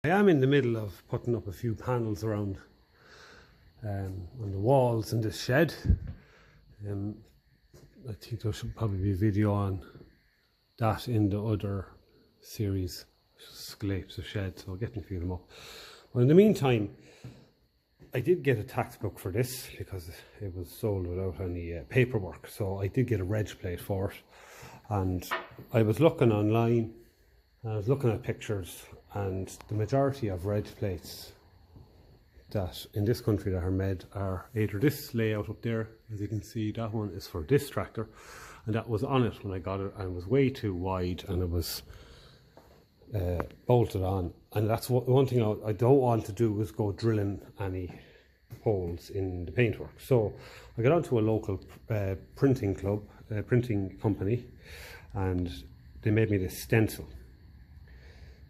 I am in the middle of putting up a few panels around on the walls in this shed. I think there should probably be a video on that in the other series, Scrapes of Shed, so I'll get a few of them up. But in the meantime, I did get a tax book for this because it was sold without any paperwork, so I did get a reg plate for it. And I was looking online, and I was looking at pictures, and the majority of reg plates that in this country that are made are either this layout up there, as you can see, that one is for this tractor, and that was on it when I got it, and it was way too wide, and it was bolted on. And that's one thing I don't want to do is go drilling any holes in the paintwork. So I got onto a local printing company, and they made me this stencil.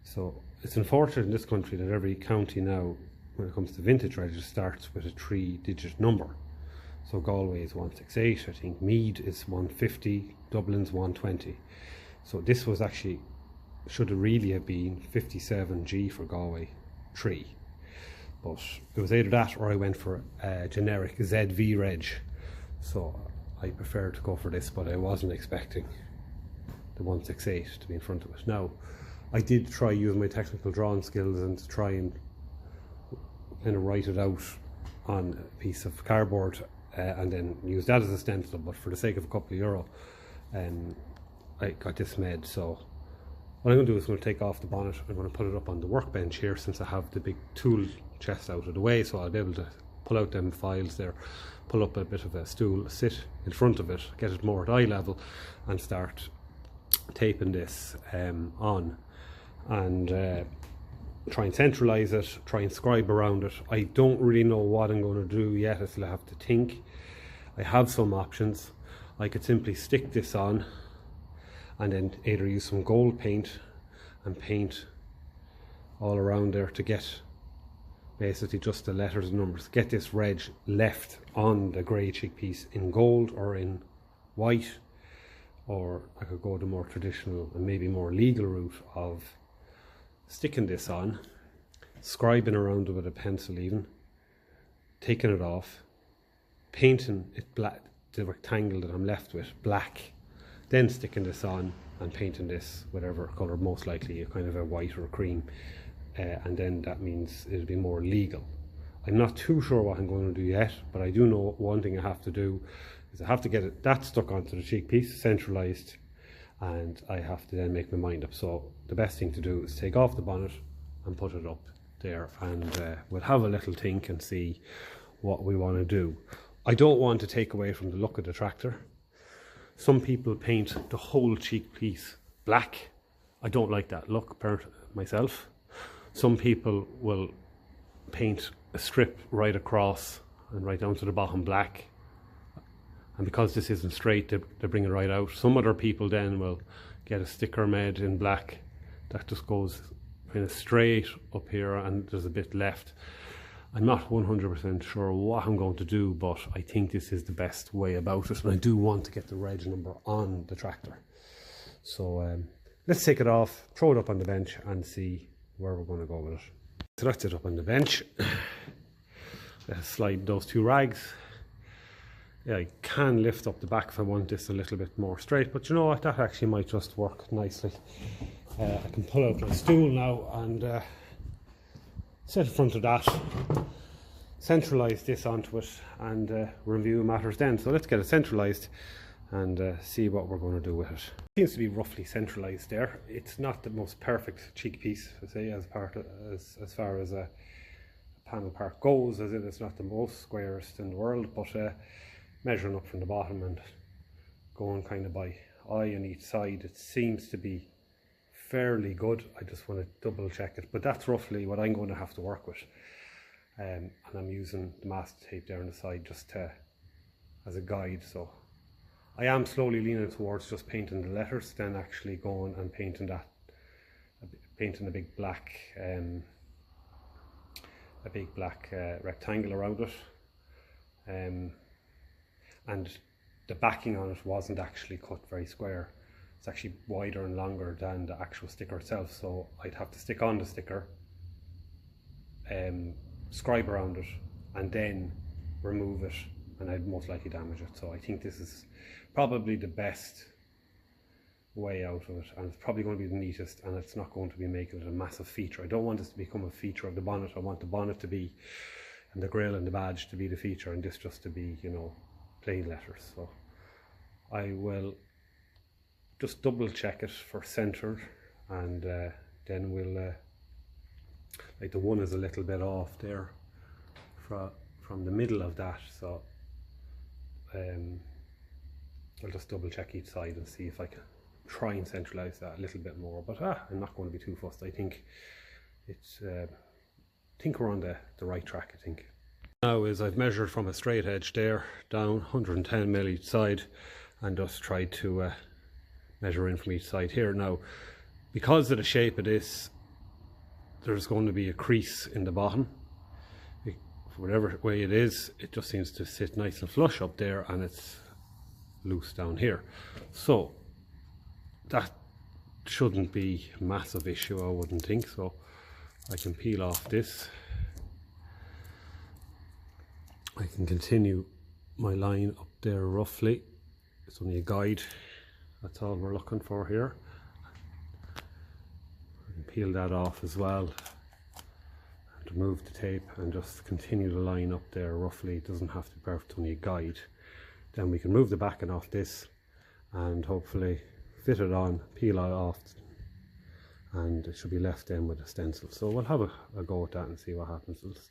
So it's unfortunate in this country that every county now, when it comes to vintage register, starts with a 3-digit number. So Galway is 168, I think Meath is 150, Dublin's 120. So this was actually, should have really have been 57G for Galway 3. But it was either that or I went for a generic ZV reg. So I preferred to go for this, but I wasn't expecting the 168 to be in front of it. Now, I did try using my technical drawing skills and to try and kind of write it out on a piece of cardboard and then use that as a stencil, but for the sake of a couple of euro, I got this made. So what I'm going to do is I'm going to take off the bonnet. I'm going to put it up on the workbench here, since I have the big tool chest out of the way, so I'll be able to pull out them files there, pull up a bit of a stool, sit in front of it, get it more at eye level, and start taping this on, and try and centralize it, try and scribe around it. I don't really know what I'm going to do yet. I still have to think. I have some options. I could simply stick this on and then either use some gold paint and paint all around there to get basically just the letters and numbers, get this reg left on the grey cheek piece in gold or in white, or I could go the more traditional and maybe more legal route of sticking this on, scribing around it with a pencil even, taking it off, painting it black, the rectangle that I'm left with black, then sticking this on and painting this whatever colour, most likely a kind of a white or a cream, and then that means it'll be more legal. I'm not too sure what I'm going to do yet, but I do know one thing I have to do is I have to get that stuck onto the cheek piece, centralised, and I have to then make my mind up. So the best thing to do is take off the bonnet and put it up there, and we'll have a little think and see what we want to do. I don't want to take away from the look of the tractor. Some people paint the whole cheek piece black. I don't like that look myself. Some people will paint a strip right across and right down to the bottom black, and because this isn't straight, they bring it right out. Some other people then will get a sticker made in black that just goes kind of straight up here and there's a bit left. I'm not 100% sure what I'm going to do, but I think this is the best way about it, and I do want to get the reg number on the tractor. So let's take it off, throw it up on the bench and see where we're going to go with it. So that's it up on the bench. Let's slide those two rags. Yeah, I can lift up the back if I want this a little bit more straight, but you know what, that actually might just work nicely. I can pull out my stool now and sit in front of that, centralise this onto it, and review matters then. So let's get it centralised and see what we're going to do with it. It seems to be roughly centralised there. It's not the most perfect cheek piece, I say, as far as a panel part goes, as it's not the most squarest in the world, but measuring up from the bottom and going kind of by eye on each side, it seems to be fairly good. I just want to double check it, but that's roughly what I'm going to have to work with, and I'm using the mask tape there on the side just as a guide. So I am slowly leaning towards just painting the letters, then actually going and painting a big black rectangle around it, and the backing on it wasn't actually cut very square. It's actually wider and longer than the actual sticker itself, so I'd have to stick on the sticker scribe around it and then remove it, and I'd most likely damage it. So I think this is probably the best way out of it, and it's probably going to be the neatest, and it's not going to be making it a massive feature. I don't want this to become a feature of the bonnet. I want the bonnet to be, and the grille and the badge to be the feature, and this just to be, you know, plain letters. So I will just double check it for centered, and then we'll like the one is a little bit off there from the middle of that, so I'll just double check each side and see if I can try and centralize that a little bit more, but I'm not going to be too fussed. I think it's I think we're on the right track. I think now is I've measured from a straight edge there down 110 mil each side, and just tried to measure in from each side here. Now, because of the shape of this, there's going to be a crease in the bottom. Whatever way it is, it just seems to sit nice and flush up there, and it's loose down here. So that shouldn't be a massive issue, I wouldn't think. So I can peel off this. I can continue my line up there roughly. It's only a guide. That's all we're looking for here. I can peel that off as well. Remove the tape and just continue the line up there roughly. It doesn't have to be perfect, only a guide. Then we can move the backing off this and hopefully fit it on, peel it off, and it should be left then with a stencil. So we'll have a go at that and see what happens. We'll just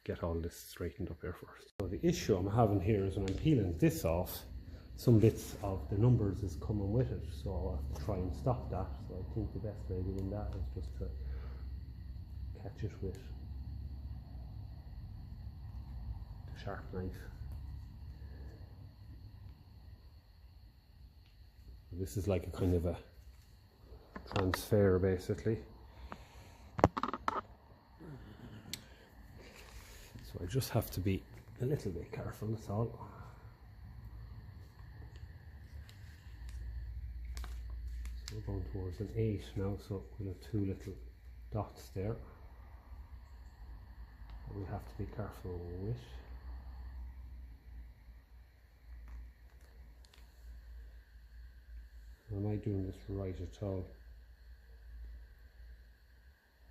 get all this straightened up here first. So the issue I'm having here is when I'm peeling this off, some bits of the numbers is coming with it, so I'll have to try and stop that. So I think the best way of doing that is just to catch it with the sharp knife. This is like a kind of a transfer basically. So I just have to be a little bit careful, that's all. So we're going towards an 8 now, so we'll have 2 little dots there that we have to be careful with. Am I doing this right at all?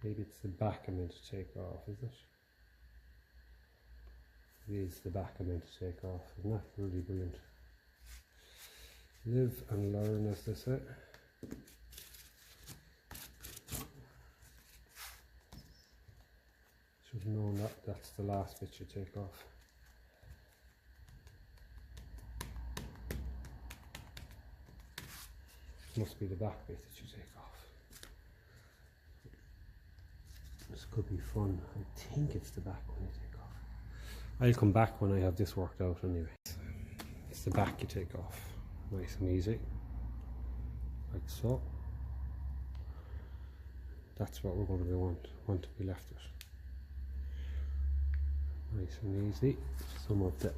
Maybe it's the back I meant to take off, is it? It is the back I meant to take off. Isn't that really brilliant? Live and learn, as they say. Should have known that that's the last bit you take off. Must be the back bit that you take off. This could be fun. I think it's the back one you take off. I'll come back when I have this worked out anyway. It's the back you take off. Nice and easy. Like so. That's what we're going to want to be left with. Nice and easy. Some of the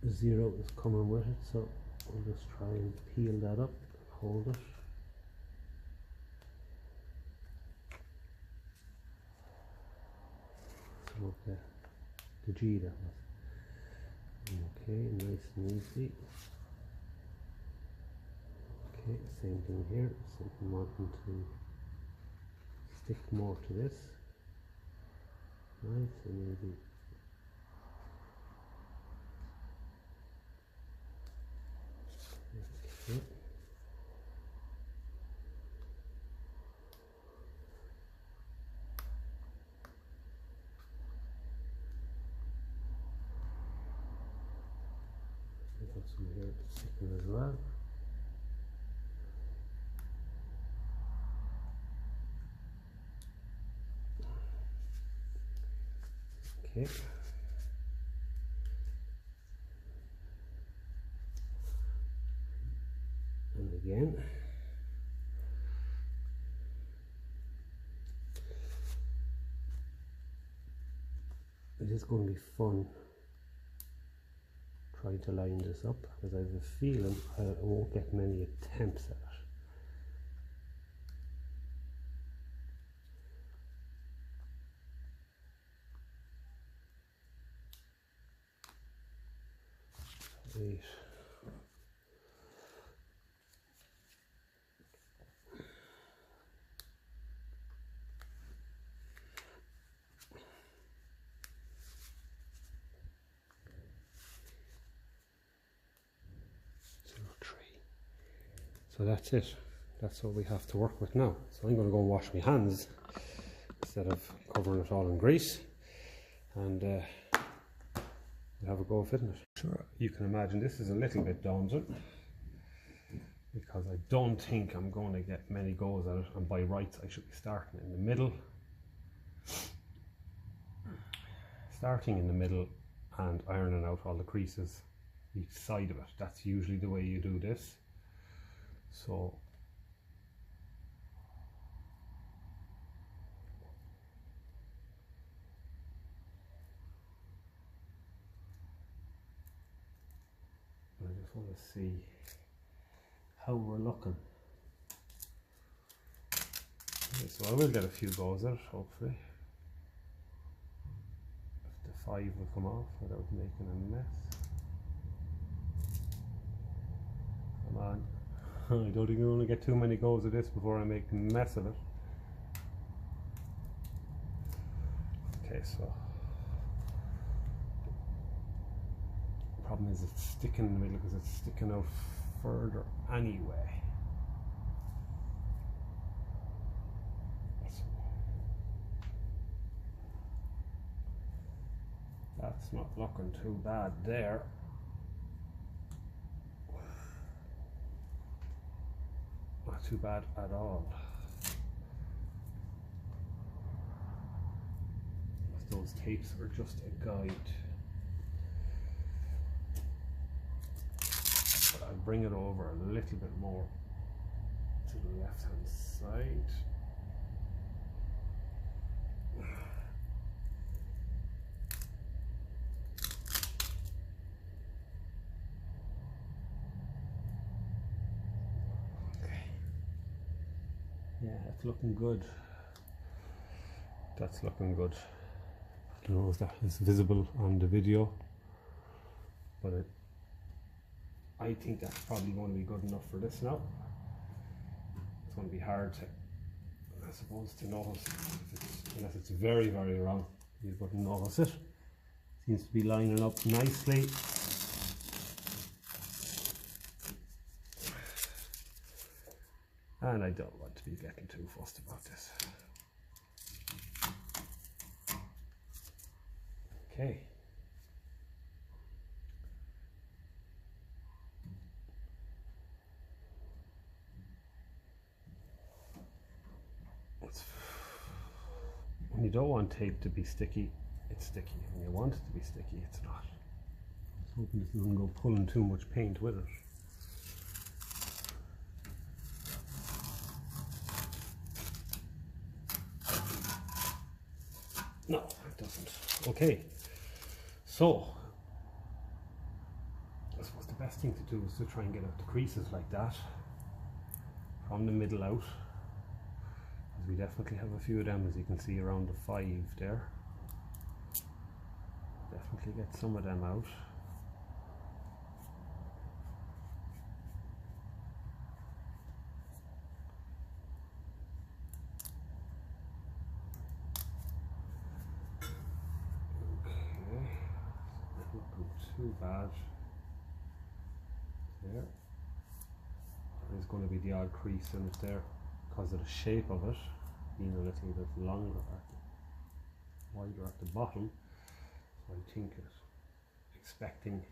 0 is coming with it, so we'll just try and peel that up, hold it. Some of the G that was. Okay, nice and easy. Okay, same thing here. Something wanting to stick more to this. Nice and easy. Okay. I've got some here to stick in as well. Okay. And again. It is going to be fun trying to line this up, because I have a feeling I won't get many attempts at it. 8. So that's it. That's what we have to work with now. So I'm going to go and wash my hands instead of covering it all in grease, and we'll have a go of fitting it. Sure, you can imagine this is a little bit daunting because I don't think I'm going to get many goes at it, and by rights I should be starting in the middle. Starting in the middle and ironing out all the creases each side of it. That's usually the way you do this. So I just want to see how we're looking. Okay, so I will get a few goes at it, hopefully. If the 5 will come off without making a mess. Come on. I don't think I'm going to get too many goes of this before I make a mess of it. Okay, so the problem is it's sticking in the middle because it's sticking out further anyway. That's not looking too bad there. Not too bad at all. Those tapes are just a guide. But I'll bring it over a little bit more to the left hand side. Yeah, that's looking good. That's looking good. I don't know if that is visible on the video, but I think that's probably going to be good enough for this now. It's going to be hard to, I suppose, to notice unless it's very, very wrong. You wouldn't notice it. Seems to be lining up nicely. And I don't want to be getting too fussed about this. Okay. When you don't want tape to be sticky, it's sticky. When you want it to be sticky, it's not. I was hoping this doesn't go pulling too much paint with it. No, it doesn't. Okay, so I suppose the best thing to do is to try and get out the creases like that from the middle out, because we definitely have a few of them, as you can see around the 5 there. Definitely get some of them out. Too bad there. There's going to be the odd crease in it there because of the shape of it being a little bit longer wider at the bottom. So I think expecting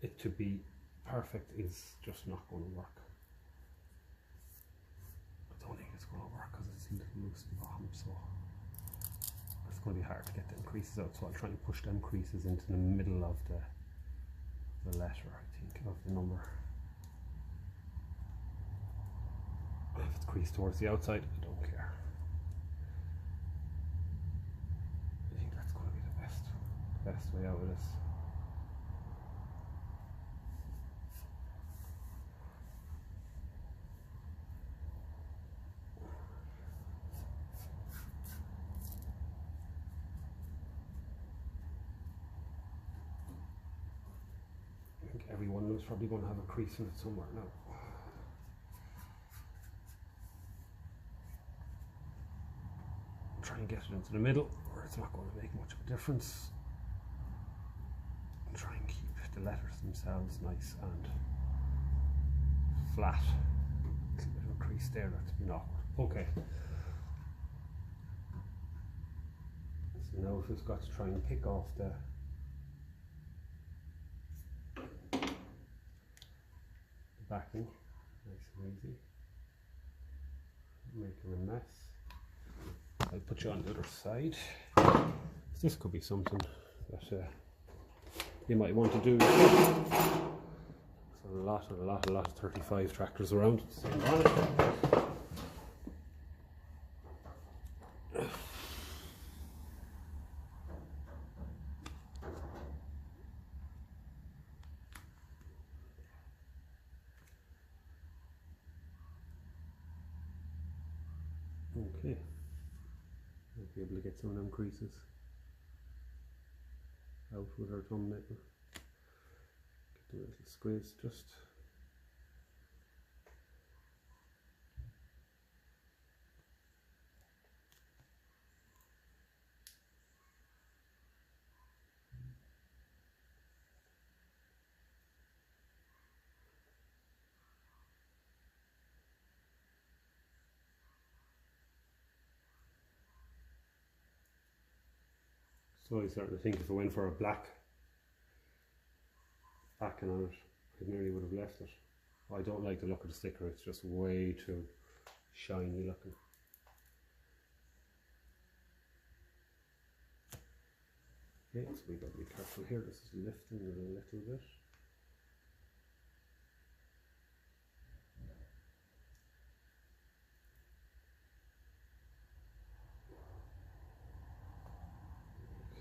it to be perfect is just not going to work. I don't think it's going to work because it's a little loose at the bottom, so it's going to be hard to get them creases out, so I'll try and push them creases into the middle of the letter, I think, of the number. If it's creased towards the outside, I don't care. I think that's going to be the best way out of this. every one of them is probably going to have a crease in it somewhere now. Try and get it into the middle where it's not going to make much of a difference. And try and keep the letters themselves nice and flat. A little bit of a crease there, that's been awkward. Okay. So now we've just got to try and pick off the backing, nice and easy. Making a mess. I'll put you on the other side. So this could be something that you might want to do. There's a lot of 35 tractors around. Same bonnet. Okay. Might be able to get some of them creases out with our thumbnail. Get a little squeeze just. So I started to think if I went for a black backing on it, I nearly would have left it. I don't like the look of the sticker, it's just way too shiny looking. Okay, so we've got to be careful here, this is lifting it a little bit.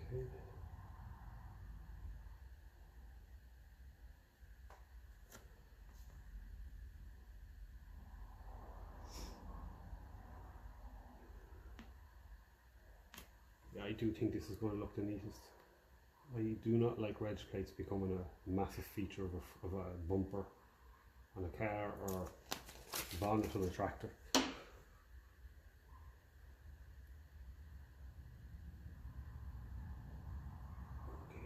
Okay. Yeah, I do think this is going to look the neatest. I do not like reg plates becoming a massive feature of a bumper on a car or bonnet on a tractor. Okay,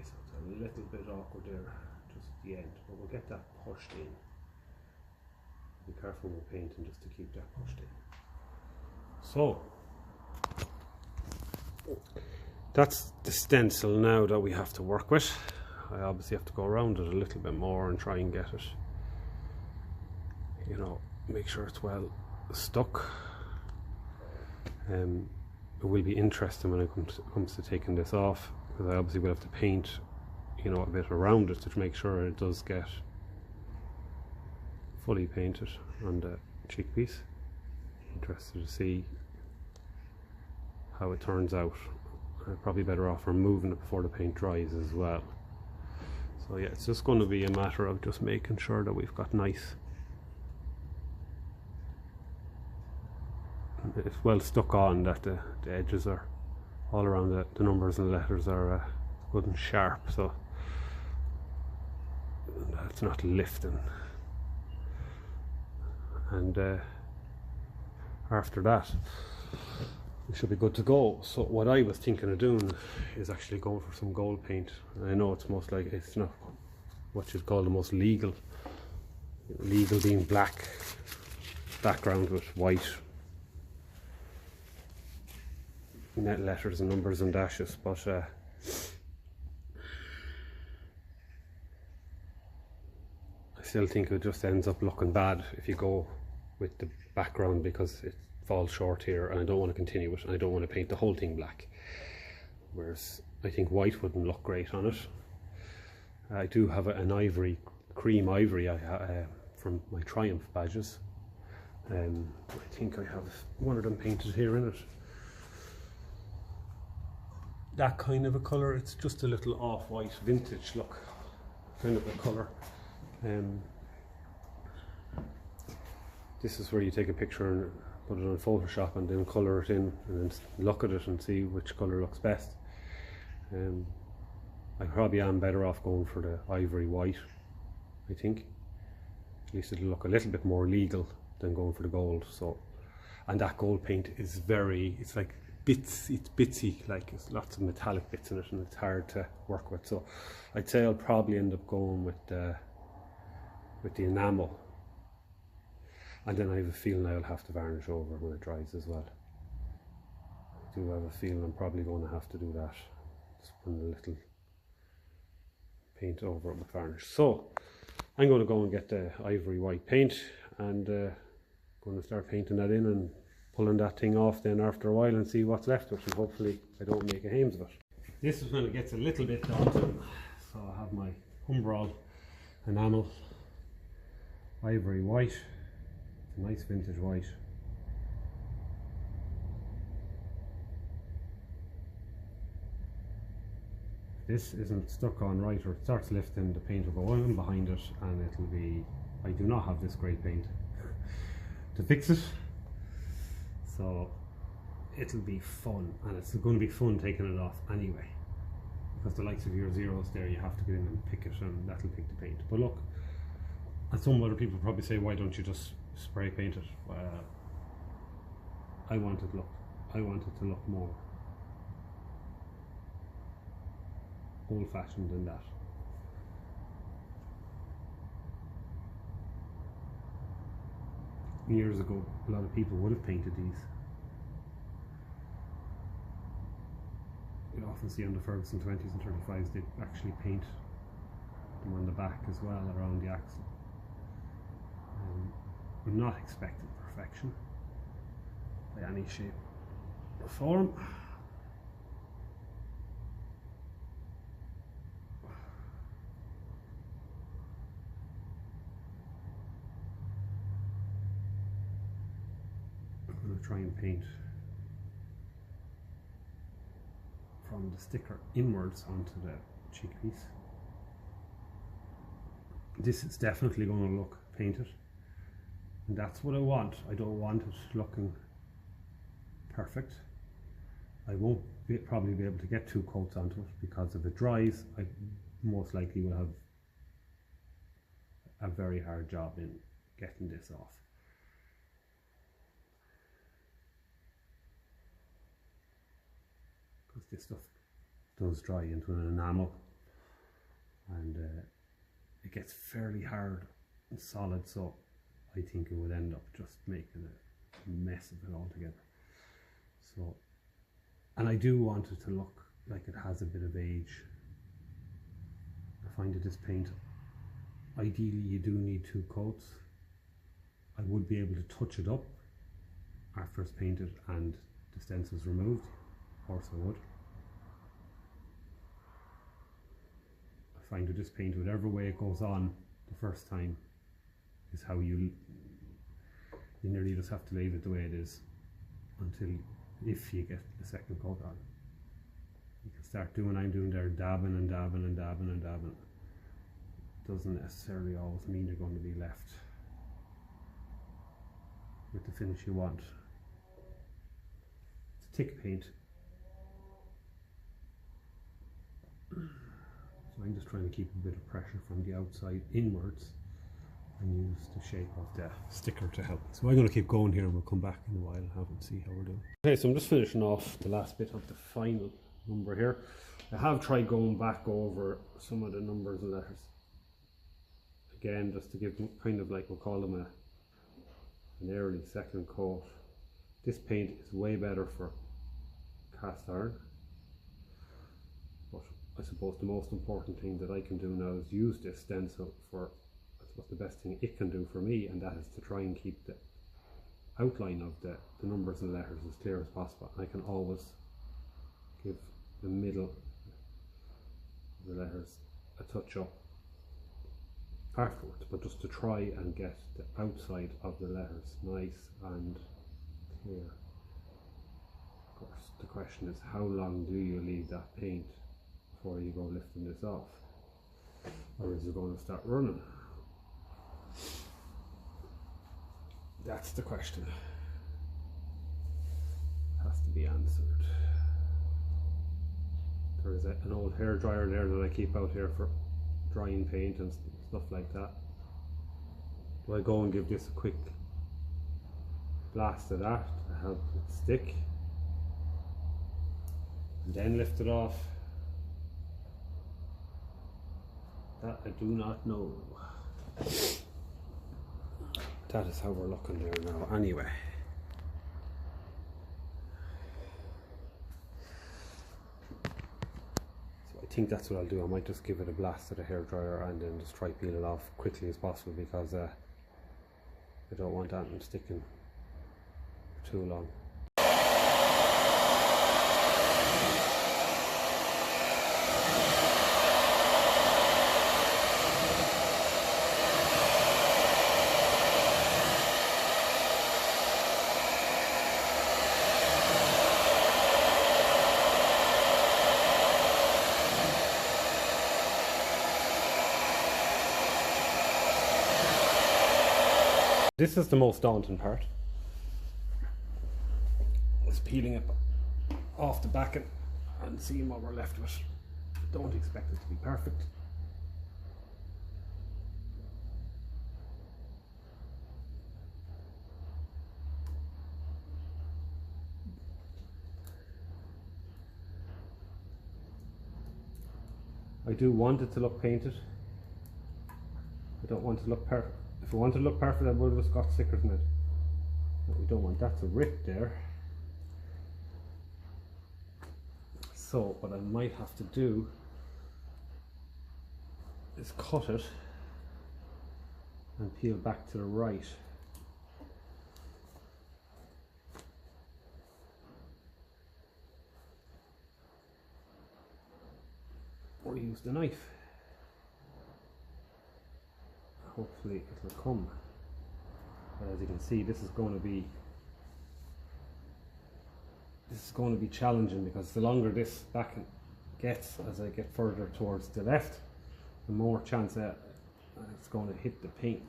so it's a little bit awkward there, just at the end, but we'll get that pushed in. Be careful with painting just to keep that pushed in. So, that's the stencil now that we have to work with. I obviously have to go around it a little bit more and try and get it, you know, make sure it's well stuck. It will be interesting when it comes to taking this off, because I obviously will have to paint, you know, a bit around it to make sure it does get fully painted on the cheek piece. Interested to see how it turns out. Probably better off removing it before the paint dries as well. So yeah, it's just going to be a matter of just making sure that we've got nice, it's well stuck on, that the edges are all around, the numbers and letters are good and sharp, so that's not lifting. And after that we should be good to go. So what I was thinking of doing is actually going for some gold paint. I know it's most like, it's not what you'd call the most legal being black background with white net letters and numbers and dashes, but I still think it just ends up looking bad if you go with the background, because it falls short here and I don't want to continue it, and I don't want to paint the whole thing black, whereas I think white wouldn't look great on it. I do have an ivory, cream ivory from my Triumph badges. I think I have one of them painted here in it. That kind of a colour, it's just a little off-white vintage look kind of a colour. This is where you take a picture and put it on Photoshop and then colour it in and then look at it and see which colour looks best. I probably am better off going for the ivory white I think. At least it'll look a little bit more legal than going for the gold. So, and that gold paint is it's like bits, it's bitsy, like it's lots of metallic bits in it, and it's hard to work with. So I'd say I'll probably end up going with the enamel, and then I have a feeling I'll have to varnish over when it dries as well. I do have a feeling I'm probably going to have to do that. Just put a little paint over it with varnish. So I'm going to go and get the ivory white paint, and going to start painting that in and pulling that thing off then after a while and see what's left of it, and hopefully I don't make a hames of it. This is when it gets a little bit daunting. So I have my Humbrol enamel ivory white. It's a nice vintage white. This isn't stuck on right, or it starts lifting, the paint will go on behind it, and it'll be, I do not have this great paint to fix it, so it'll be fun, and it's going to be fun taking it off anyway, because the likes of your zeros there, you have to get in and pick it, and that'll pick the paint. But look, and some other people probably say, why don't you just spray paint it? I want it to look more old-fashioned than that. Years ago, a lot of people would have painted these. You'd often see on the Ferguson 20s and 35s, they actually paint them on the back as well, around the axle. I'm not expecting perfection by any shape or form. I'm going to try and paint from the sticker inwards onto the cheek piece. This is definitely going to look painted, and that's what I want. I don't want it looking perfect. I won't probably be able to get 2 coats onto it, because if it dries, I most likely will have a very hard job in getting this off. Because this stuff does dry into an enamel, and it gets fairly hard and solid, so I think it would end up just making a mess of it altogether. So, and I do want it to look like it has a bit of age. I find that this paint, ideally you do need 2 coats. I would be able to touch it up after it's painted and the stencil's removed, of course I would. I find that this paint, whatever way it goes on the first time, is how you nearly just have to leave it the way it is until, if you get the second coat on. You can start doing, I'm doing there, dabbing and dabbing and dabbing and dabbing. Doesn't necessarily always mean you're going to be left with the finish you want. It's a thick paint, so I'm just trying to keep a bit of pressure from the outside inwards and use the shape of the sticker to help. So I'm going to keep going here, and we'll come back in a while and have and see how we're doing. Okay, so I'm just finishing off the last bit of the final number here. I have tried going back over some of the numbers and letters again, just to give them kind of, like, we'll call them an early second coat. This paint is way better for cast iron, but I suppose the most important thing that I can do now is use this stencil for, I suppose, the best thing it can do for me, and that is to try and keep the outline of the numbers and letters as clear as possible. I can always give the middle of the letters a touch up afterwards, but just to try and get the outside of the letters nice and clear. Of course, the question is, how long do you leave that paint before you go lifting this off, or is it going to start running? That's the question. It has to be answered. There is an old hair dryer there that I keep out here for drying paint and stuff like that. Do I go and give this a quick blast of that to help it stick and then lift it off? That I do not know. That is how we're looking there now anyway. So I think that's what I'll do. I might just give it a blast of the hairdryer and then just try peel it off quickly as possible, because I don't want that sticking for too long. This is the most daunting part, is peeling it off the back and seeing what we're left with. Don't expect it to be perfect. I do want it to look painted. I don't want it to look perfect. If I wanted to look perfect, I would have just got stickers in it. But we don't want that to rip there. So what I might have to do is cut it and peel back to the right. Or use the knife. Hopefully it will come. But as you can see, this is going to be challenging, because the longer this back gets, as I get further towards the left, the more chance that it's going to hit the paint.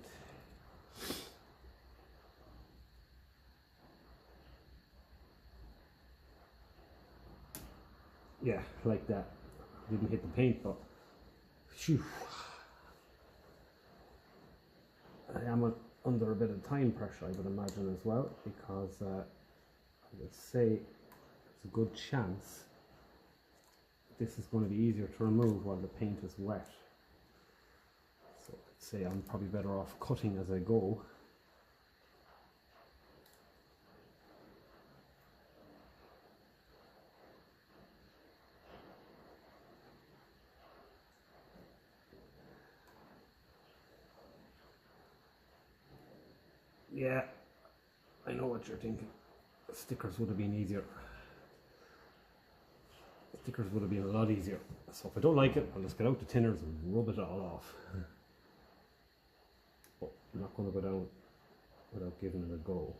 Yeah, like that. Didn't hit the paint, but phew. I am under a bit of time pressure, I would imagine, as well, because I would say it's a good chance this is going to be easier to remove while the paint is wet. So I'd say I'm probably better off cutting as I go. Yeah, I know what you're thinking. Stickers would have been easier. Stickers would have been a lot easier. So if I don't like it, I'll just get out the tinners and rub it all off. But I'm not going to go down without giving it a go.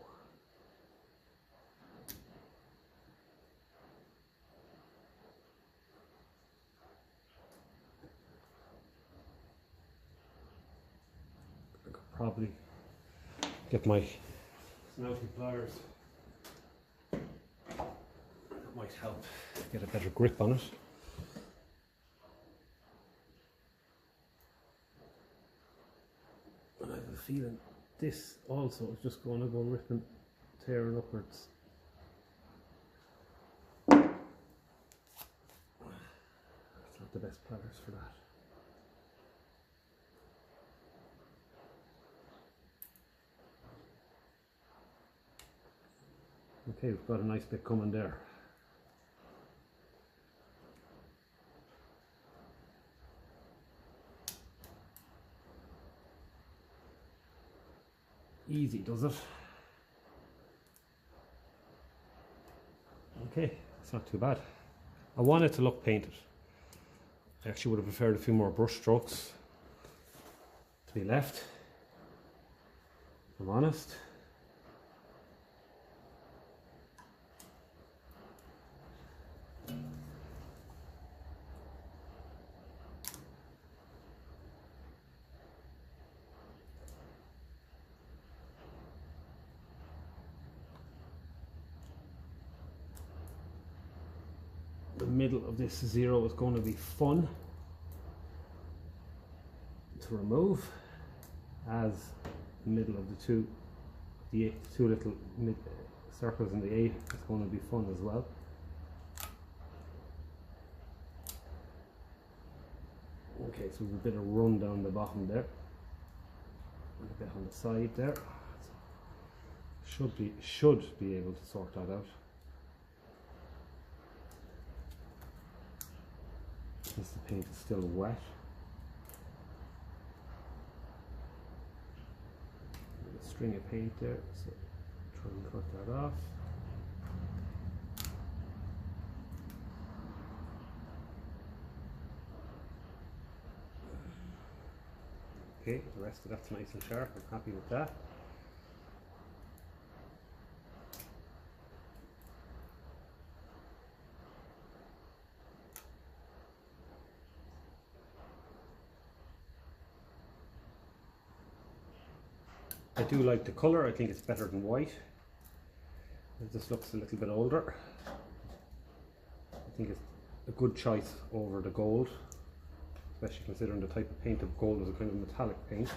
I could probably get my snouty pliers. That might help get a better grip on it. And I have a feeling this also is just going to go ripping, tearing upwards. It's not the best pliers for that. Okay, we've got a nice bit coming there. Easy, does it? Okay, it's not too bad. I want it to look painted. I actually would have preferred a few more brush strokes to be left, if I'm honest. The middle of this zero is going to be fun. to remove, as the middle of the two little circles in the 8 is going to be fun as well. Okay, so we've a bit of run down the bottom there, and a bit on the side there. Should be able to sort that out. Since the paint is still wet. A string of paint there, so try and cut that off. Okay, the rest of that's nice and sharp. I'm happy with that. I do like the colour. I think it's better than white. It just looks a little bit older. I think it's a good choice over the gold, especially considering the type of paint of gold is a kind of metallic paint.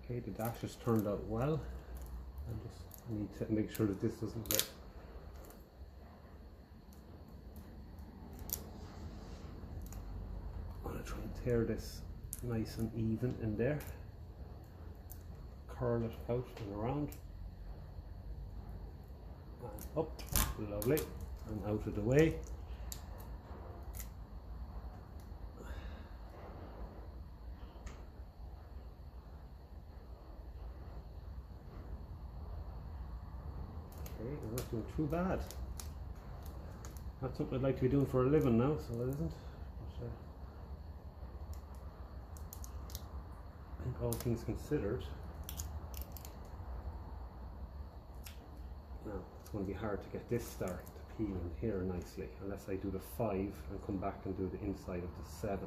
Okay, the dash has turned out well. I just need to make sure that this doesn't get try and tear this nice and even in there, curl it out and around and up, lovely, and out of the way. Okay, I'm not doing too bad. That's something I'd like to be doing for a living now, so it isn't. But, I think all things considered, now it's going to be hard to get this started to peel in here nicely unless I do the 5 and come back and do the inside of the 7.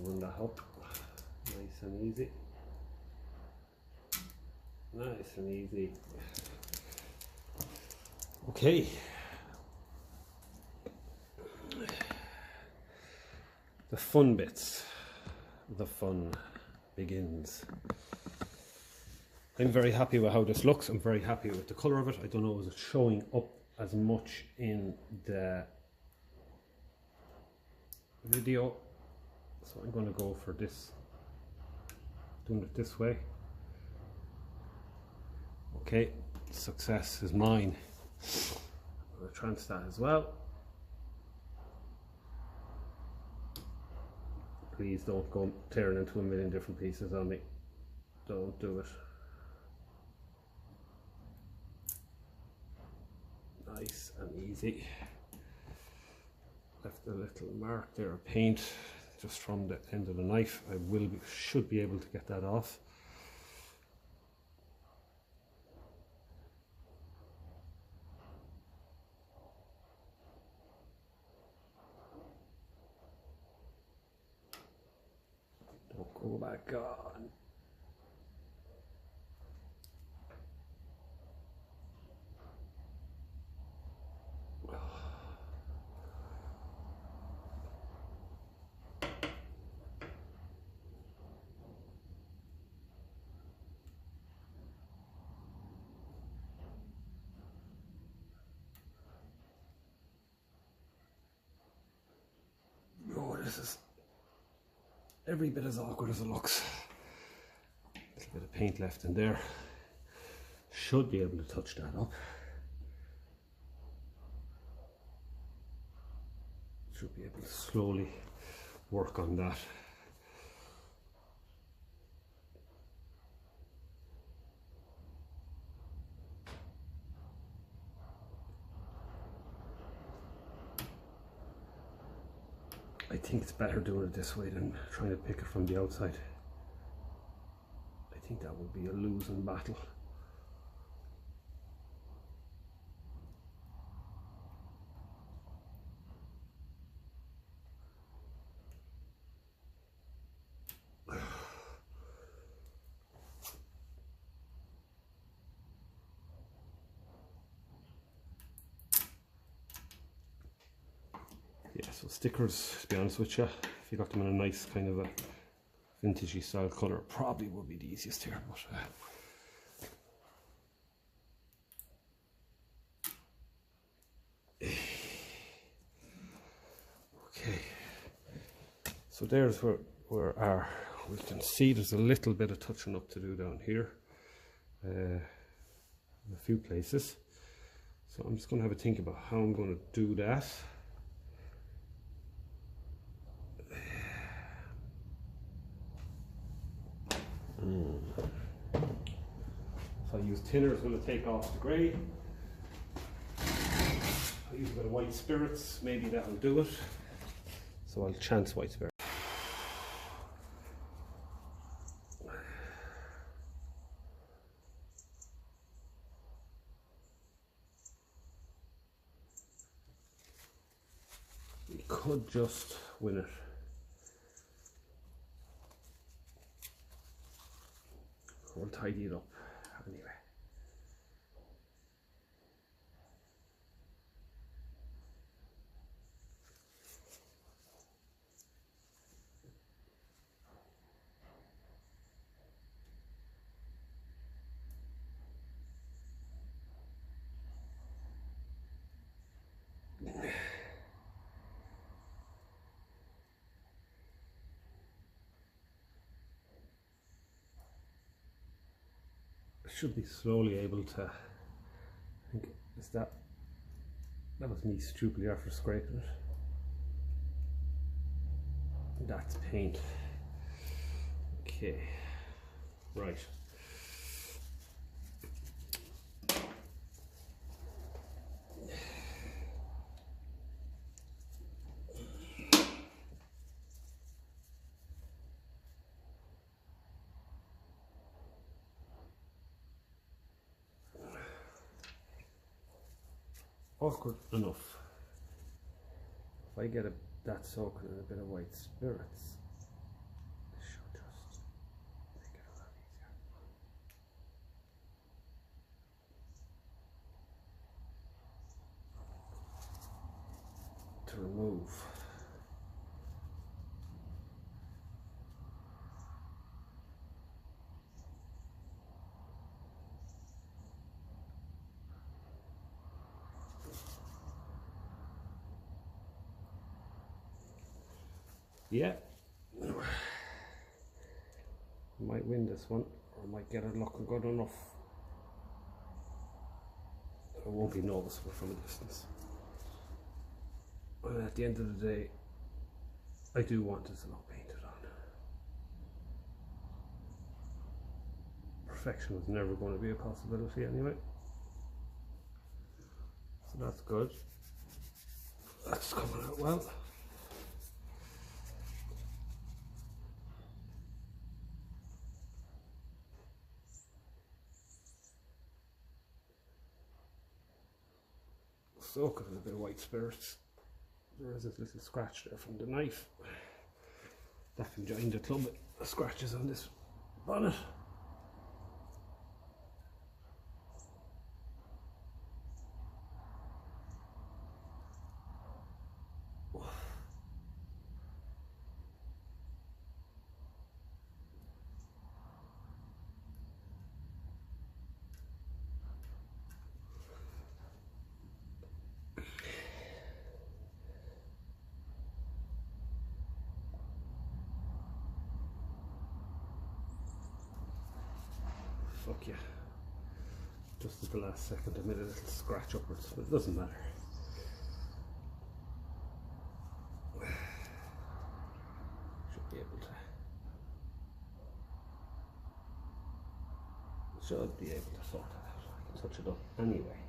Run that up, nice and easy, nice and easy. Okay, the fun bits, the fun begins. I'm very happy with how this looks. I'm very happy with the colour of it. I don't know, is it showing up as much in the video? So I'm going to go for this, doing it this way. Okay, success is mine. I'm going to trans that as well. Please don't go tearing into a million different pieces on me. Don't do it. Nice and easy. Left a little mark there of paint just from the end of the knife. I should be able to get that off. Don't go back on. This is every bit as awkward as it looks. A little bit of paint left in there. Should be able to touch that up. Should be able to slowly work on that. I think it's better doing it this way than trying to pick it from the outside. I think that would be a losing battle. Yeah, so stickers, to be honest with you, if you got them in a nice kind of a vintagey style colour, probably would be the easiest here. But okay, so there's where we can see there's a little bit of touching up to do down here, a few places. So I'm just going to have a think about how I'm going to do that. So I use thinner, it's going to take off the grey. I use a bit of white spirits, maybe that'll do it. So I'll chance white spirits. We could just win it. We'll tidy it up anyway. Should be slowly able to, I think, is that was me stupidly after scraping it. That's paint. Okay, right. Awkward enough. If I get that soaking in a bit of white spirits, this should just make it a lot easier to remove. Yeah, I might win this one, or I might get it looking good enough. It won't be noticeable from a distance. And at the end of the day, I do want this lot painted on. Perfection is never going to be a possibility anyway. So that's good. That's coming out well. Soak it in a bit of white spirits. There is this little scratch there from the knife. That can join the club with scratches on this bonnet. Fuck yeah. Just at the last second I made a little scratch upwards, but it doesn't matter. Should be able to sort that out. I can touch it up anyway.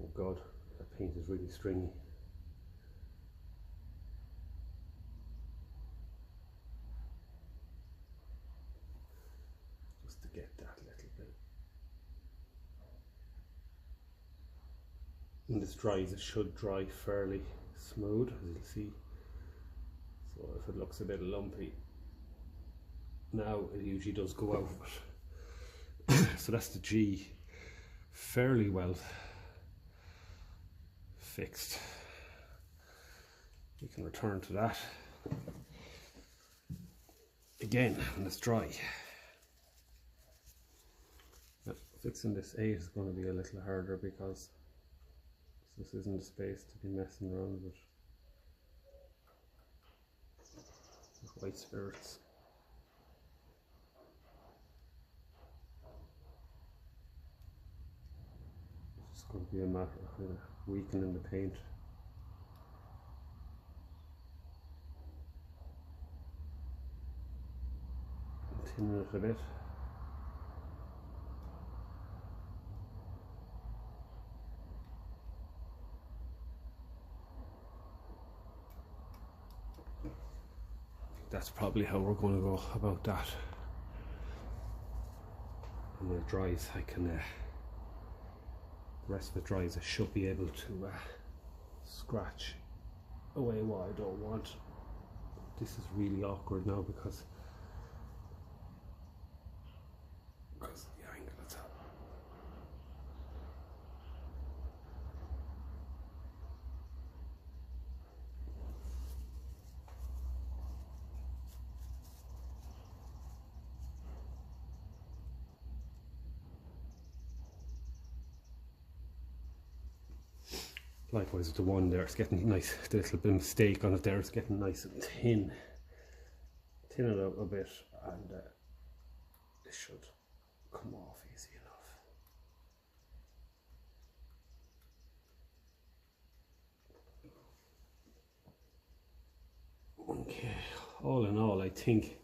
Oh god, that paint is really stringy. Just to get that little bit. When this dries, it should dry fairly smooth, as you'll see. So if it looks a bit lumpy now, it usually does go out of it. So that's the G, fairly well fixed. We can return to that again when it's dry. Now, fixing this 8 is going to be a little harder because this isn't the space to be messing around with white spirits. It's going to be a matter of kind of weakening the paint. And tinning it a bit. That's probably how we're going to go about that. And when it dries, I can, the rest of it dries, I should be able to scratch away what I don't want. This is really awkward now because of the angle it's at. Likewise with the one there, it's getting nice, the little bit of mistake on it there, it's getting nice and thin. Thin it out a bit and it should come off easy enough. Okay, all in all, I think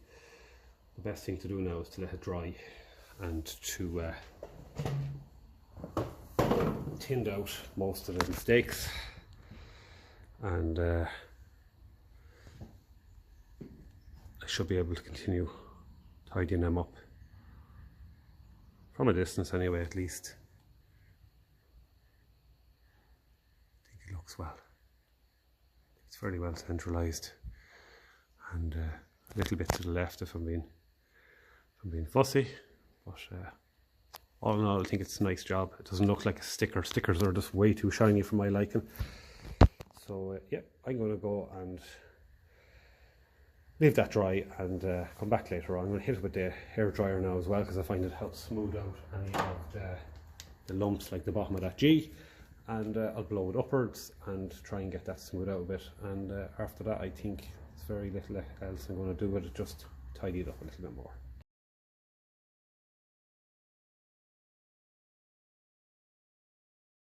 the best thing to do now is to let it dry and to tinned out most of the mistakes, and I should be able to continue tidying them up from a distance anyway, at least. I think it looks well. It's fairly well centralized, and a little bit to the left if I'm being fussy, but all in all, I think it's a nice job. It doesn't look like a sticker. Stickers are just way too shiny for my liking. So yeah, I'm going to go and leave that dry and come back later on. I'm going to hit it with the hair dryer now as well, because I find it helps smooth out any of the lumps like the bottom of that G, and I'll blow it upwards and try and get that smooth out a bit, and after that I think there's very little else I'm going to do with it, just tidy it up a little bit more.